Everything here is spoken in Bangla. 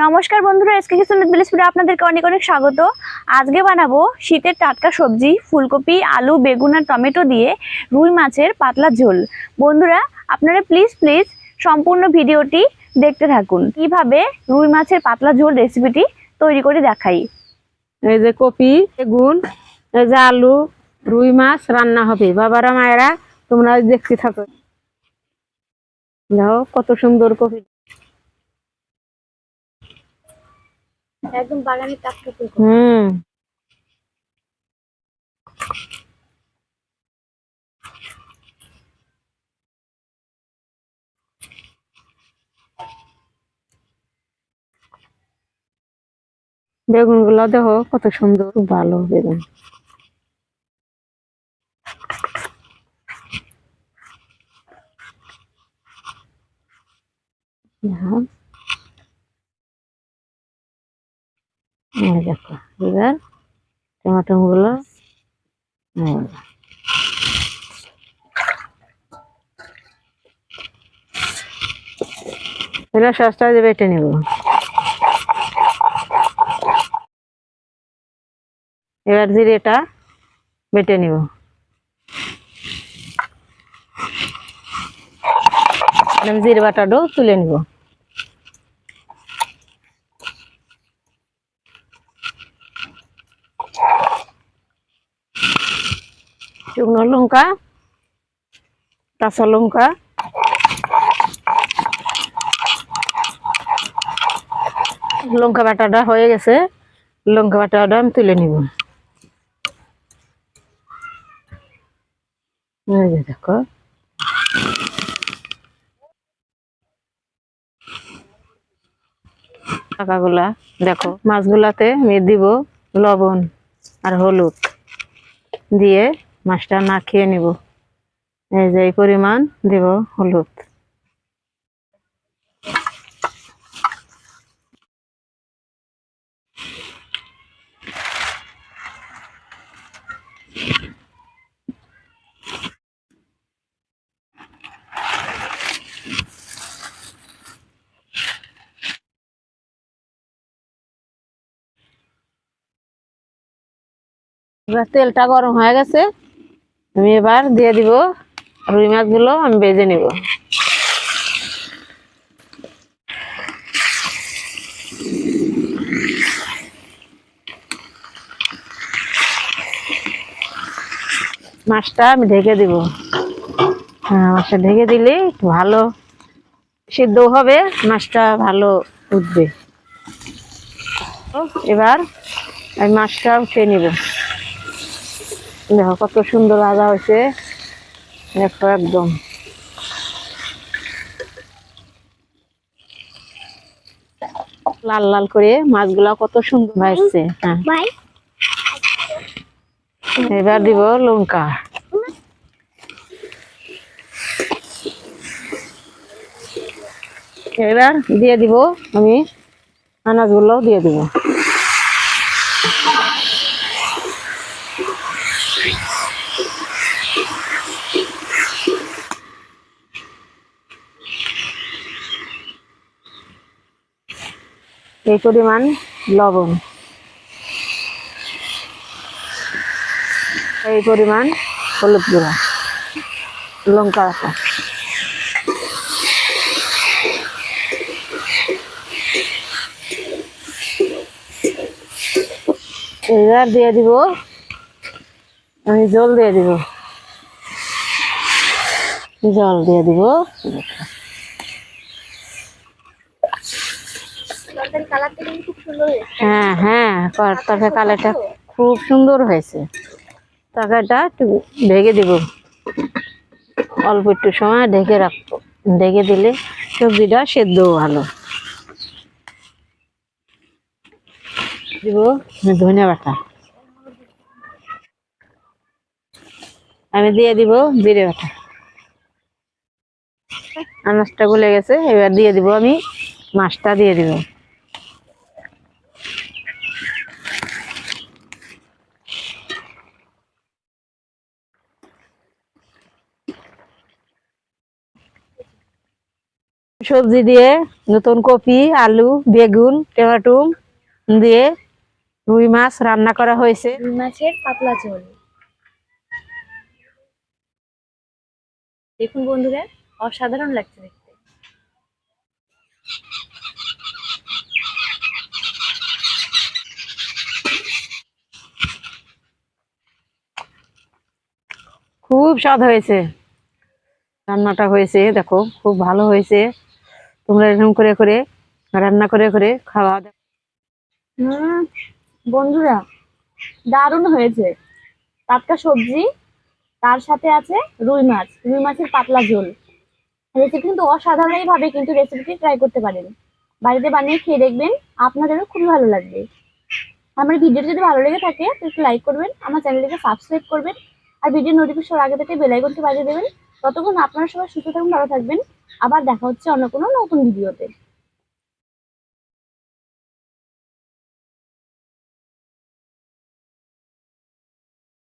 নমস্কার বন্ধুরা, এসকে কিচেন উইথ বিলিস ফুডে আপনাদেরকে অনেক অনেক স্বাগত। আজকে বানাবো শীতের টাটকা সবজি ফুলকপি, আলু, বেগুন আর টমেটো দিয়ে রুই মাছের পাতলা ঝোল। বন্ধুরা, আপনারা প্লিজ সম্পূর্ণ ভিডিওটি দেখতে থাকুন। কিভাবে রুই মাছের পাতলা ঝোল রেসিপিটি তৈরি করে দেখাই। এই যে কপি, বেগুন, এই যে আলু, রুই মাছ রান্না হবে। বাবারা মায়েরা তোমরা দেখতে থাকো। দেখো কত সুন্দর কপি, একদম বাগানের টাটকা ফুলকপি। বেগুন গুলো দেখো কত সুন্দর, খুব ভালো বেগুন। দেখো এবার টমেটো গুলো এবার সসটা বেটে নিব। এবার জিরেটা বেটে নিব। জিরে বাটাটাও তুলে নিব। শুকনো লঙ্কা, কাঁচা লঙ্কা, লঙ্কা বাটাটা হয়ে গেছে। লঙ্কা বাটাটা আমি তুলে নিব। দেখো টাকাগুলা, দেখো মাছগুলাতে আমি দিব লবণ আর হলুদ দিয়ে মাছটা মাখিয়ে নিব। এই যে এই পরিমাণ দিব হলুদ। এবার তেলটা গরম হয়ে গেছে, আমি এবার দিয়ে দিব রুই মাছগুলো, আমি ভেজে নিব। মাছটা আমি ঢেকে দিব। হ্যাঁ, মাছটা ঢেকে দিলে ভালো সিদ্ধ হবে, মাছটা ভালো উঠবে। এবার আমি মাছটা উঠিয়ে নিব। দেখো কত সুন্দর ভাজা হয়েছে, দেখো একদম লাল লাল করে মাছগুলা কত সুন্দর ভাজছে। হ্যাঁ, এবার দিব লঙ্কা। এবার দিয়ে দিব আমি আনাজগুলো দিয়ে দিব। এই পরিমাণ লবণ, এই পরিমাণ হলুদ গুঁড়া, লঙ্কা বাটা, এবার দিয়ে দিব আমি জল দিয়ে দিব। জল দিয়ে দিব। হ্যাঁ হ্যাঁ, তরকারি কালারটা খুব সুন্দর হয়েছে। তরকারিটা একটু ঢেকে দিব, অল্প একটু সময় ঢেকে রাখবো। ঢেকে দিলে সবজিটা সেদ্ধ ভালো। দিব ধনিয়া বাটা, আমি দিয়ে দিব জিরে বাটা। আনাজটা গলে গেছে, এবার দিয়ে দিব আমি মাছটা দিয়ে দিব। সবজি দিয়ে নতুন কপি, আলু, বেগুন, টমেটো দিয়ে রুই মাছ রান্না করা হয়েছে। রুই মাছের পাতলা ঝোল। দেখুন বন্ধুরা, অসাধারণ লাগছে দেখতে। খুব স্বাদ হয়েছে রান্নাটা, হয়েছে দেখো খুব ভালো হয়েছে। তোমরা এরকম করে করে রান্না করে করে খাওয়া দাও। বন্ধুরা, দারুণ হয়েছে। টাটকা সবজি, তার সাথে আছে রুই মাছ, রুই মাছের পাতলা ঝোল। রেসিপি কিন্তু অসাধারণ ভাবে কিন্তু রেসিপিটি ট্রাই করতে পারেন। বাড়িতে বানিয়ে খেয়ে দেখবেন, আপনাদেরও খুবই ভালো লাগবে। আমার ভিডিওটি যদি ভালো লেগে থাকে তো একটু লাইক করবেন, আমার চ্যানেলটিকে সাবস্ক্রাইব করবেন, আর ভিডিও নোটিফিকেশন আগে থেকে বেল আইকনটি বাজিয়ে দেবেন। ততক্ষণ আপনারা সবাই সুস্থ থাকুন, ভালো থাকবেন। আবার দেখা হচ্ছে অন্য কোনো নতুন ভিডিওতে।